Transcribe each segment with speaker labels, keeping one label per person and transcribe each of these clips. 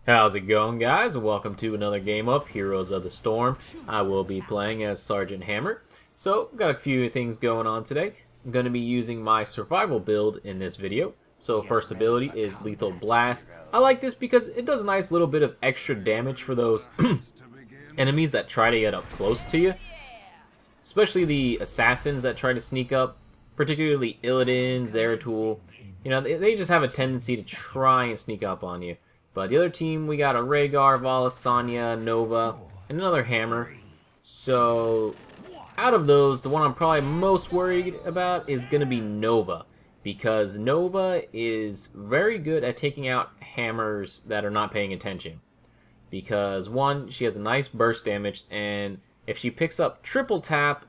Speaker 1: How's it going, guys? Welcome to another game up, Heroes of the Storm. I will be playing as Sergeant Hammer. So, got a few things going on today. I'm going to be using my survival build in this video. So, first ability is Lethal Blast. I like this because it does a nice little bit of extra damage for those enemies that try to get up close to you. Especially the assassins that try to sneak up, particularly Illidan, Zeratul. You know, they just have a tendency to try and sneak up on you. But the other team, we got a Rhaegar, Vala, Sonya, Nova, and another Hammer. So, out of those, the one I'm probably most worried about is going to be Nova. Because Nova is very good at taking out Hammers that are not paying attention. Because, one, she has a nice burst damage, and if she picks up triple tap,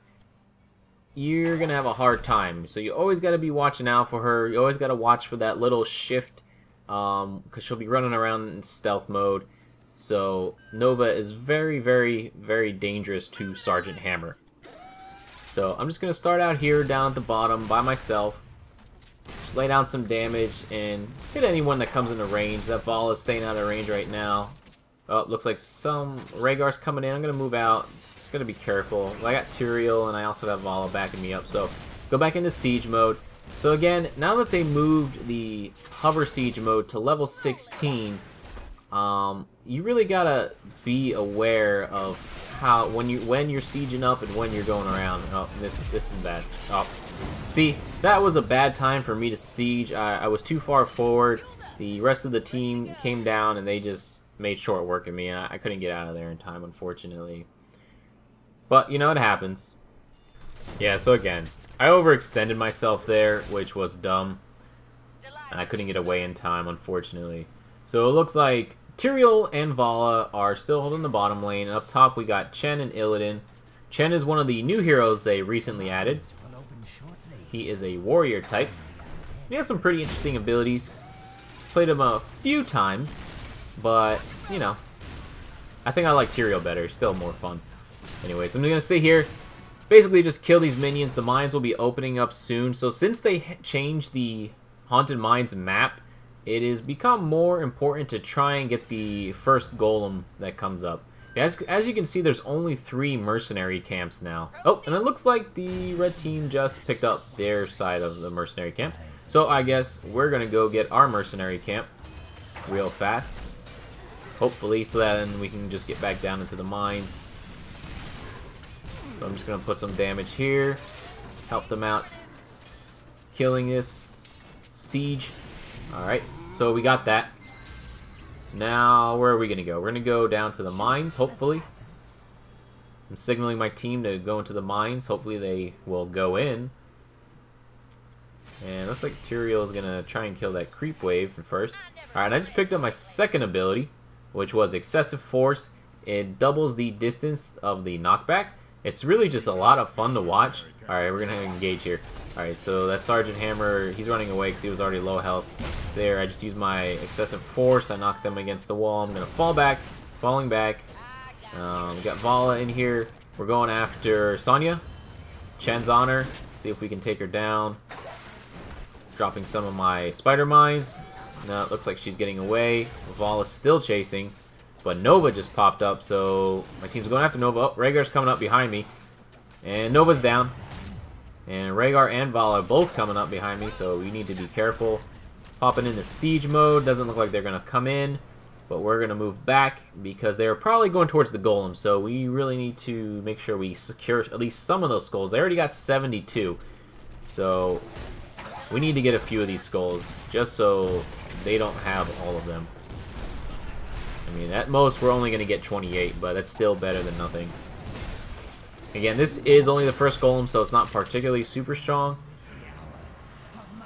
Speaker 1: you're going to have a hard time. So you always got to be watching out for her. You always got to watch for that little shift. Because she'll be running around in stealth mode. So Nova is very, very, very dangerous to Sergeant Hammer. So I'm just going to start out here down at the bottom by myself. Just lay down some damage and hit anyone that comes into range. That Vala is staying out of range right now. Oh, looks like some Rhaegar's coming in. I'm going to move out. Just going to be careful. I got Tyrael and I also have Vala backing me up. So go back into siege mode. So again, now that they moved the hover siege mode to level 16, you really gotta be aware of how when you're sieging up and when you're going around. Oh, this is bad. Oh, see, that was a bad time for me to siege. I was too far forward. The rest of the team came down and they just made short work of me. I couldn't get out of there in time, unfortunately. But you know, it happens. Yeah. So again, I overextended myself there, which was dumb. And I couldn't get away in time, unfortunately. So it looks like Tyrael and Vala are still holding the bottom lane. Up top, we got Chen and Illidan. Chen is one of the new heroes they recently added. He is a warrior type. He has some pretty interesting abilities. Played him a few times, but, you know, I think I like Tyrael better. Still more fun. Anyways, I'm going to sit here. Basically, just kill these minions. The mines will be opening up soon. So since they changed the Haunted Mines map, it has become more important to try and get the first golem that comes up. As you can see, there's only 3 mercenary camps now. Oh, and it looks like the red team just picked up their side of the mercenary camp. So I guess we're going to go get our mercenary camp real fast. Hopefully, so that then we can just get back down into the mines. So I'm just going to put some damage here. Help them out. Killing this. Siege. Alright. So we got that. Now, where are we going to go? We're going to go down to the mines, hopefully. I'm signaling my team to go into the mines. Hopefully they will go in. And looks like Tyrael is going to try and kill that creep wave first. Alright, I just picked up my second ability, which was Excessive Force. It doubles the distance of the knockback. It's really just a lot of fun to watch. Alright, we're going to engage here. Alright, so that Sergeant Hammer, he's running away because he was already low health. There, I just used my Excessive Force. I knocked them against the wall. I'm going to fall back. Falling back. We got Vala in here. We're going after Sonya. Chen's on her. See if we can take her down. Dropping some of my spider mines. No, it looks like she's getting away. Vala's still chasing. But Nova just popped up, so my team's going after Nova. Oh, Rhaegar's coming up behind me. And Nova's down. And Rhaegar and Vala are both coming up behind me, so we need to be careful. Popping into siege mode. Doesn't look like they're going to come in. But we're going to move back because they're probably going towards the golem. So we really need to make sure we secure at least some of those skulls. They already got 72. So we need to get a few of these skulls just so they don't have all of them. I mean, at most, we're only going to get 28, but that's still better than nothing. Again, this is only the first golem, so it's not particularly super strong.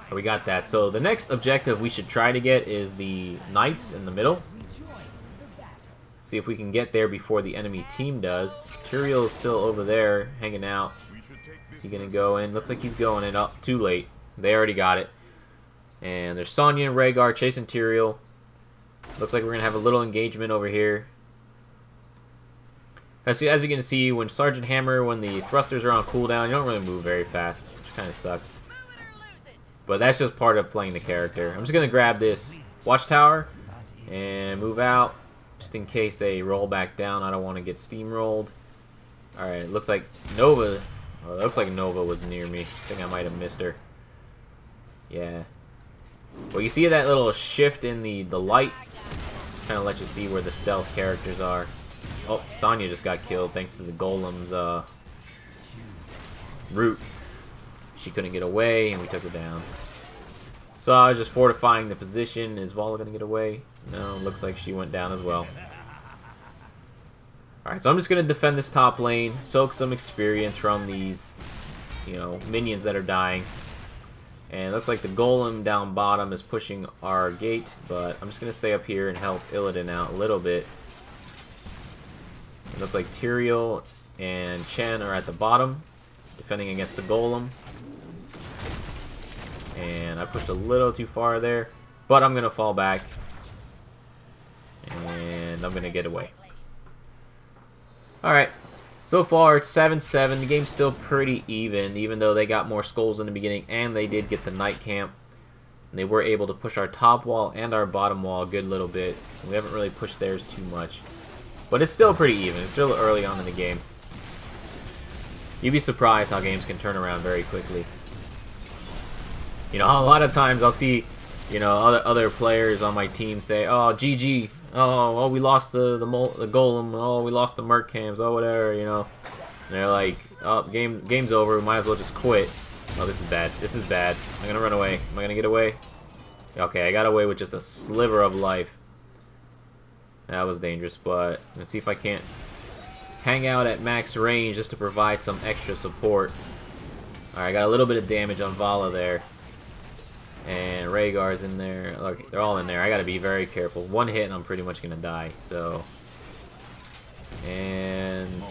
Speaker 1: But we got that. So the next objective we should try to get is the knights in the middle. See if we can get there before the enemy team does. Tyrael is still over there, hanging out. Is he going to go in? Looks like he's going in. Oh, too late. They already got it. And there's Sonya and Rhaegar chasing Tyrael. Looks like we're going to have a little engagement over here. As you can see, when Sergeant Hammer, when the thrusters are on cooldown, you don't really move very fast, which kind of sucks. But that's just part of playing the character. I'm just going to grab this watchtower. And move out, just in case they roll back down. I don't want to get steamrolled. Alright, looks like Nova... Oh, it looks like Nova was near me. I think I might have missed her. Yeah. Well, you see that little shift in the light? Kind of lets you see where the stealth characters are. Oh, Sonya just got killed thanks to the Golem's root. She couldn't get away, and we took her down. So I was just fortifying the position. Is Vala going to get away? No, looks like she went down as well. Alright, so I'm just going to defend this top lane, soak some experience from these, you know, minions that are dying. And it looks like the Golem down bottom is pushing our gate, but I'm just going to stay up here and help Illidan out a little bit. It looks like Tyrael and Chen are at the bottom, defending against the Golem. And I pushed a little too far there, but I'm going to fall back. And I'm going to get away. Alright, so far it's 7-7. The game's still pretty even though they got more skulls in the beginning and they did get the night camp. And they were able to push our top wall and our bottom wall a good little bit. We haven't really pushed theirs too much. But it's still pretty even. It's still early on in the game. You'd be surprised how games can turn around very quickly. You know, a lot of times I'll see, you know, other players on my team say, "Oh, GG. Oh, we lost the Golem. Oh, we lost the Merc cams. Oh, whatever, you know." And they're like, "Oh, game's over. We might as well just quit." Oh, this is bad. This is bad. I'm gonna run away. Am I gonna get away? Okay, I got away with just a sliver of life. That was dangerous, but let's see if I can't hang out at max range just to provide some extra support. Alright, I got a little bit of damage on Vala there. And Rhaegar's in there. Look, they're all in there. I gotta be very careful. One hit and I'm pretty much gonna die. So, and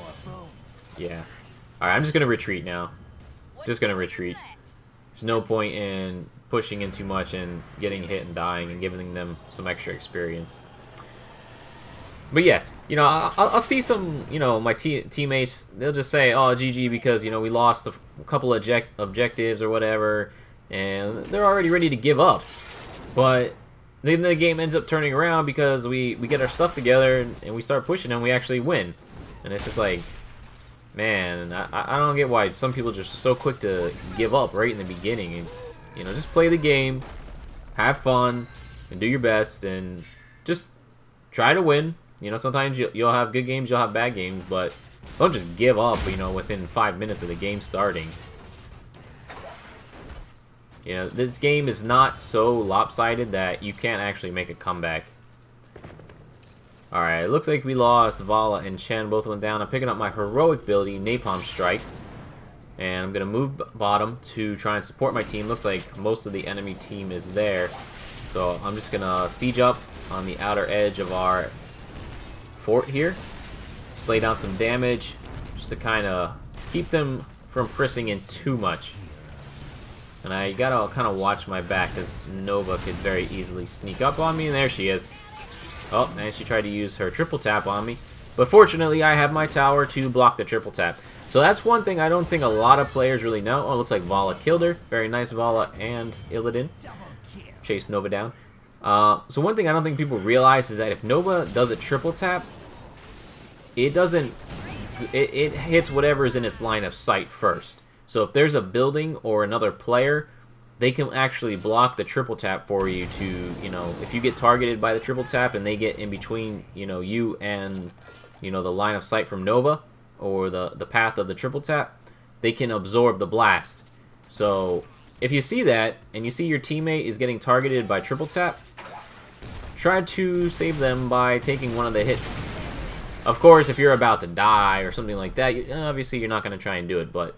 Speaker 1: yeah. Alright, I'm just gonna retreat now. Just gonna retreat. There's no point in pushing in too much and getting hit and dying and giving them some extra experience. But yeah, you know, I'll see some, you know, my teammates, they'll just say, "Oh, GG," because, you know, we lost a couple of objectives or whatever. And they're already ready to give up. But then the game ends up turning around because we get our stuff together and we start pushing and we actually win. And it's just like, man, I don't get why some people are just so quick to give up right in the beginning. It's, you know, just play the game, have fun, and do your best, and just try to win. You know, sometimes you'll have good games, you'll have bad games, but don't just give up, you know, within 5 minutes of the game starting. You know, this game is not so lopsided that you can't actually make a comeback. Alright, it looks like we lost Vala and Chen. Both went down. I'm picking up my heroic ability, Napalm Strike. And I'm going to move bottom to try and support my team. Looks like most of the enemy team is there. So I'm just going to siege up on the outer edge of our fort here. Just lay down some damage just to kind of keep them from pressing in too much. And I gotta kind of watch my back because Nova could very easily sneak up on me, and there she is. Oh, and she tried to use her triple tap on me. But fortunately, I have my tower to block the triple tap. So that's one thing I don't think a lot of players really know. Oh, it looks like Vala killed her. Very nice, Vala and Illidan. Chased Nova down. So one thing I don't think people realize is that if Nova does a triple tap, it doesn't... It hits whatever is in its line of sight first. So if there's a building or another player, they can actually block the triple tap for you to, you know, if you get targeted by the triple tap and they get in between, you know, you and, you know, the line of sight from Nova or the path of the triple tap, they can absorb the blast. So if you see that and you see your teammate is getting targeted by triple tap, try to save them by taking one of the hits. Of course, if you're about to die or something like that, obviously you're not going to try and do it, but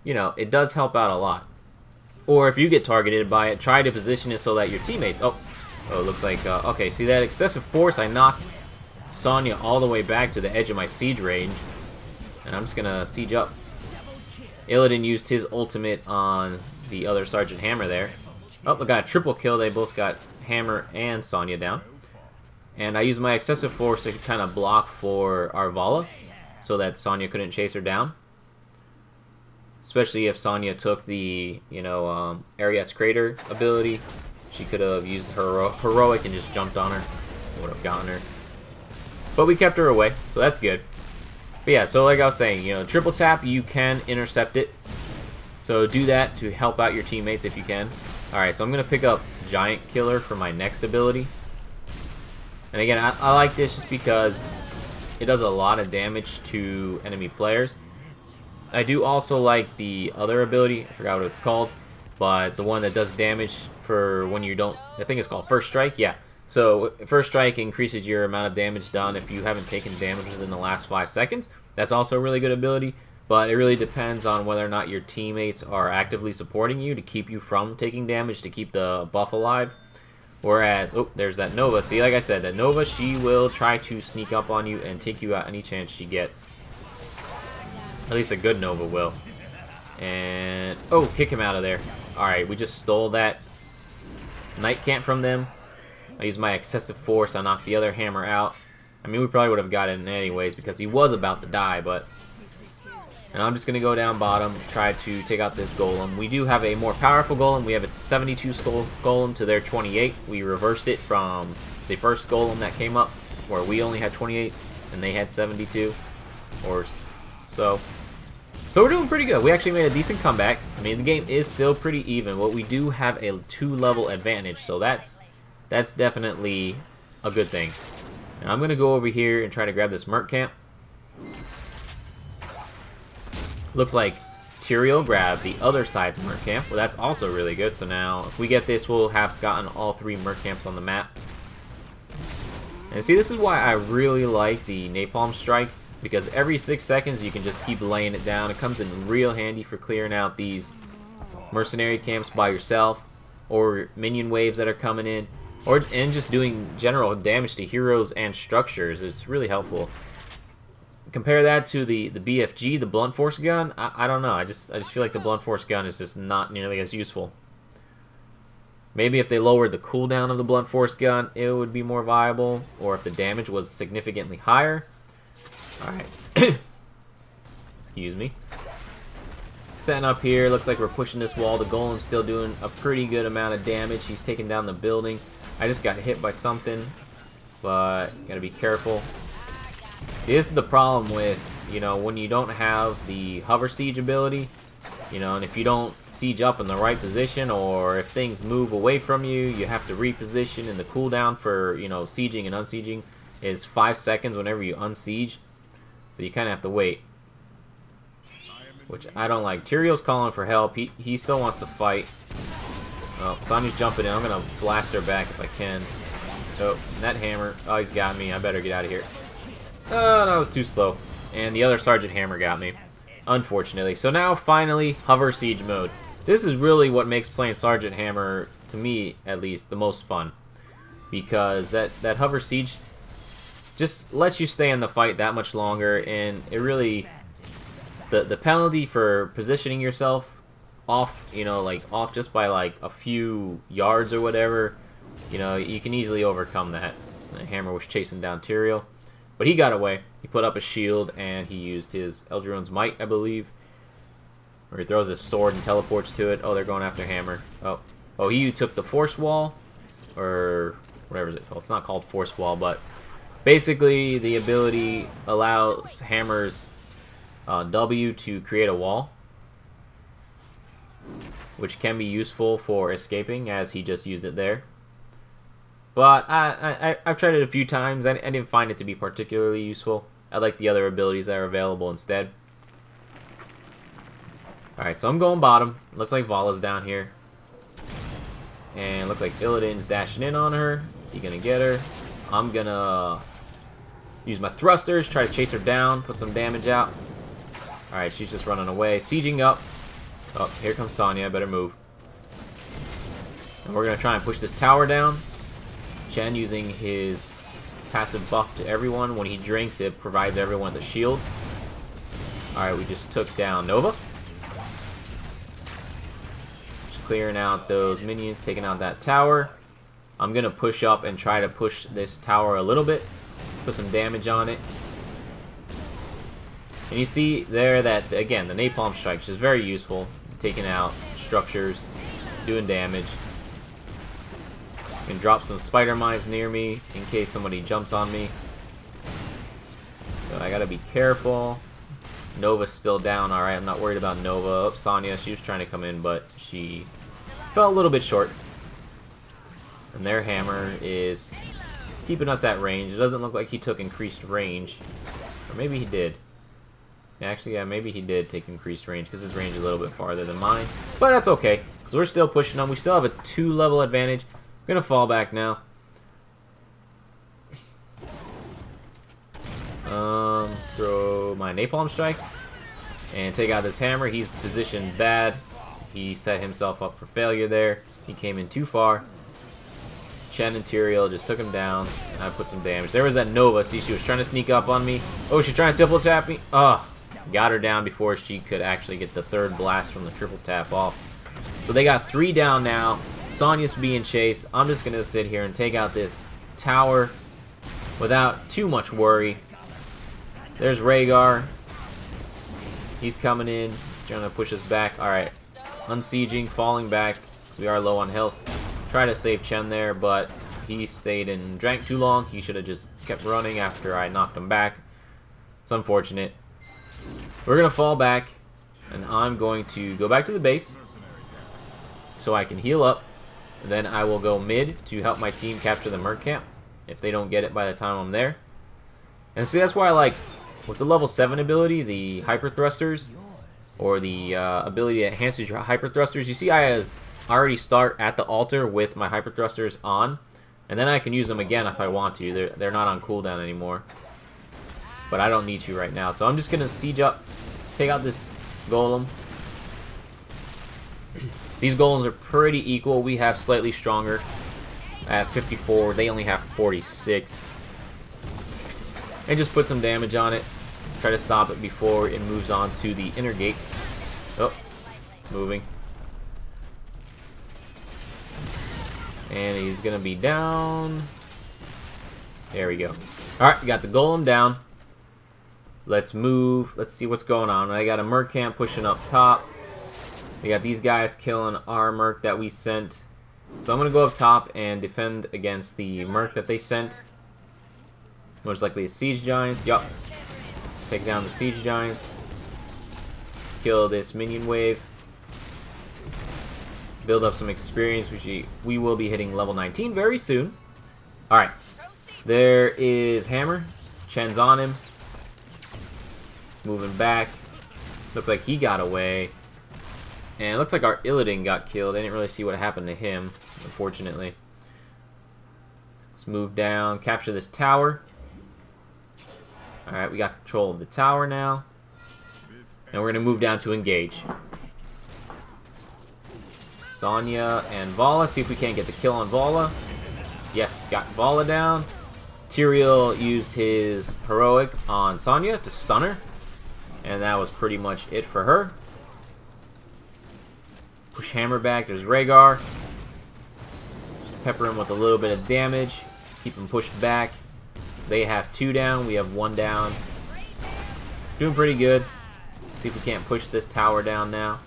Speaker 1: you know, it does help out a lot. Or if you get targeted by it, try to position it so that your teammates... Oh, it looks like... okay, see that excessive force? I knocked Sonya all the way back to the edge of my siege range. And I'm just going to siege up. Illidan used his ultimate on the other Sergeant Hammer there. Oh, we got a triple kill. They both got Hammer and Sonya down. And I used my excessive force to kind of block for our Vala so that Sonya couldn't chase her down. Especially if Sonya took the, you know, Ariat's Crater ability. She could have used her heroic and just jumped on her. would have gotten her. But we kept her away, so that's good. But yeah, so like I was saying, you know, triple tap, you can intercept it. So do that to help out your teammates if you can. Alright, so I'm going to pick up Giant Killer for my next ability. And again, I like this just because it does a lot of damage to enemy players. I do also like the other ability, I forgot what it's called, but the one that does damage for when you don't, I think it's called First Strike, yeah. So First Strike increases your amount of damage done if you haven't taken damage within the last 5 seconds. That's also a really good ability, but it really depends on whether or not your teammates are actively supporting you to keep you from taking damage, to keep the buff alive. Whereas, oh, there's that Nova. See, like I said, that Nova, she will try to sneak up on you and take you out any chance she gets. At least a good Nova will. And, oh, kick him out of there. Alright, we just stole that Night Camp from them. I used my excessive force. I knocked the other hammer out. I mean, we probably would have gotten it anyways because he was about to die, but... And I'm just going to go down bottom, try to take out this golem. We do have a more powerful golem. We have its 72 skull golem to their 28. We reversed it from the first golem that came up, where we only had 28 and they had 72. Or so. So we're doing pretty good. We actually made a decent comeback. I mean, the game is still pretty even, but we do have a 2-level advantage, so that's definitely a good thing. And I'm going to go over here and try to grab this Merc Camp. Looks like Tyrael grabbed the other side's Merc Camp. Well, that's also really good. So now, if we get this, we'll have gotten all 3 Merc Camps on the map. And see, this is why I really like the Napalm Strike, because every 6 seconds you can just keep laying it down. It comes in real handy for clearing out these mercenary camps by yourself, or minion waves that are coming in, and just doing general damage to heroes and structures. It's really helpful. Compare that to the BFG, the blunt force gun. I don't know. I just feel like the blunt force gun is just not nearly as useful. Maybe if they lowered the cooldown of the blunt force gun, it would be more viable, or if the damage was significantly higher. All right. Excuse me. Setting up here. Looks like we're pushing this wall. The golem's still doing a pretty good amount of damage. He's taking down the building. I just got hit by something, but gotta be careful. See, this is the problem with, you know, when you don't have the hover siege ability, you know, and if you don't siege up in the right position, or if things move away from you, you have to reposition, and the cooldown for, you know, sieging and unsieging is 5 seconds whenever you unsiege. So you kind of have to wait, which I don't like. Tyrael's calling for help. He still wants to fight. Oh, Sonya's jumping in. I'm going to blast her back if I can. Oh, that hammer. Oh, he's got me. I better get out of here. Oh, that was too slow. And the other Sergeant Hammer got me, unfortunately. So now, finally, hover siege mode. This is really what makes playing Sergeant Hammer, to me at least, the most fun. Because that hover siege just lets you stay in the fight that much longer, and it really... The penalty for positioning yourself off, you know, like off just by like a few yards or whatever, you know, you can easily overcome that. The hammer was chasing down Tyrael, but he got away. He put up a shield and he used his Eldraone's Might, I believe, or he throws his sword and teleports to it. Oh, they're going after Hammer. Oh, he took the Force Wall, or whatever is it called. It's not called Force Wall, but basically the ability allows Hammer's W to create a wall, which can be useful for escaping, as he just used it there. But I've tried it a few times. I didn't find it to be particularly useful. I like the other abilities that are available instead. Alright, so I'm going bottom. Looks like Vala's down here. And looks like Illidan's dashing in on her. Is he gonna get her? I'm gonna use my thrusters, try to chase her down, put some damage out. Alright, she's just running away. Sieging up. Oh, here comes Sonya. I better move. And we're going to try and push this tower down. Chen using his passive buff to everyone. When he drinks, it provides everyone the shield. Alright, we just took down Nova. Just clearing out those minions, taking out that tower. I'm going to push up and try to push this tower a little bit. Put some damage on it. And you see there that, again, the Napalm Strike is very useful. Taking out structures, doing damage. Can drop some spider mines near me in case somebody jumps on me. So I gotta be careful. Nova's still down. Alright, I'm not worried about Nova. Oh, Sonya, she was trying to come in, but she fell a little bit short. And their hammer is keeping us at range. It doesn't look like he took increased range. Or maybe he did. Actually, yeah, maybe he did take increased range because his range is a little bit farther than mine. But that's okay, because we're still pushing them. We still have a 2-level advantage. I'm going to fall back now. Throw my Napalm Strike and take out this hammer. He's positioned bad. He set himself up for failure there. He came in too far. Chen and Tyrael just took him down. I put some damage. There was that Nova. See, she was trying to sneak up on me. Oh, she's trying to triple tap me. Oh, got her down before she could actually get the 3rd blast from the triple tap off. So they got 3 down now. Sonya's being chased. I'm just going to sit here and take out this tower without too much worry. There's Rhaegar. He's coming in. He's trying to push us back. Alright. Unsieging, falling back, because we are low on health. Try to save Chen there, but he stayed and drank too long. He should have just kept running after I knocked him back. It's unfortunate. We're going to fall back, and I'm going to go back to the base so I can heal up. And then I will go mid to help my team capture the Merc camp if they don't get it by the time I'm there. And see, that's why I like, with the level 7 ability, the Hyper Thrusters, or the ability that enhances your Hyper Thrusters. You see, I already start at the altar with my Hyper Thrusters on, and then I can use them again if I want to. They're not on cooldown anymore. But I don't need to right now. So I'm just going to siege up, take out this golem. These golems are pretty equal. We have slightly stronger at 54. They only have 46. And just put some damage on it. Try to stop it before it moves on to the inner gate. Oh, moving. And he's going to be down. There we go. Alright, we got the golem down. Let's move. Let's see what's going on. I got a Merc camp pushing up top. We got these guys killing our Merc that we sent. So I'm going to go up top and defend against the Merc that they sent. Most likely a Siege Giants. Yup. Take down the Siege Giants. Kill this minion wave. Build up some experience, which we will be hitting level 19 very soon. Alright. There is Hammer. Chen's on him. Moving back. Looks like he got away. And it looks like our Illidan got killed. I didn't really see what happened to him, unfortunately. Let's move down. Capture this tower. Alright, we got control of the tower now. And we're going to move down to engage. Sonya and Vala. See if we can't get the kill on Vala. Yes, got Vala down. Tyrael used his heroic on Sonya to stun her. And that was pretty much it for her. Push Hammer back. There's Rhaegar. Just pepper him with a little bit of damage. Keep him pushed back. They have 2 down. We have 1 down. Doing pretty good. See if we can't push this tower down now.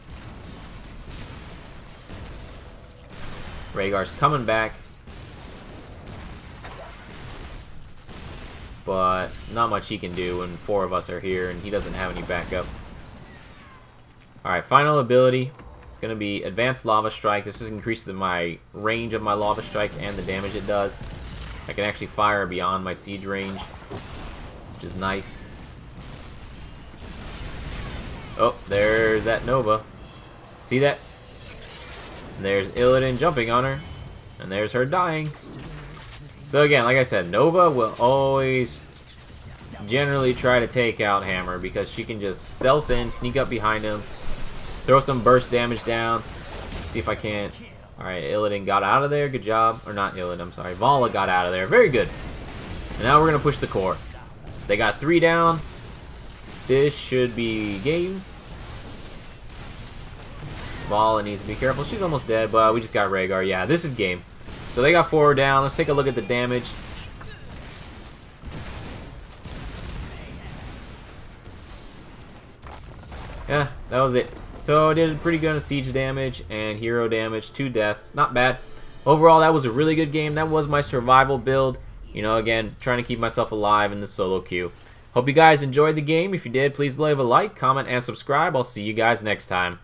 Speaker 1: Rhaegar's coming back. But not much he can do when 4 of us are here and he doesn't have any backup. Alright, final ability. It's going to be Advanced Lava Strike. This has increased my range of my Lava Strike and the damage it does. I can actually fire beyond my siege range, which is nice. Oh, there's that Nova. See that? And there's Illidan jumping on her. And there's her dying. So again, like I said, Nova will always generally try to take out Hammer because she can just stealth in, sneak up behind him, throw some burst damage down. See if I can't. Alright, Illidan got out of there. Good job. Or not Illidan, I'm sorry. Vala got out of there. Very good. And now we're going to push the core. They got 3 down. This should be game. Vala needs to be careful. She's almost dead, but we just got Rhaegar. Yeah, this is game. So they got 4 down. Let's take a look at the damage. Yeah, that was it. So I did pretty good on siege damage and hero damage. 2 deaths. Not bad. overall, that was a really good game. That was my survival build. You know, again, trying to keep myself alive in the solo queue. Hope you guys enjoyed the game. If you did, please leave a like, comment, and subscribe. I'll see you guys next time.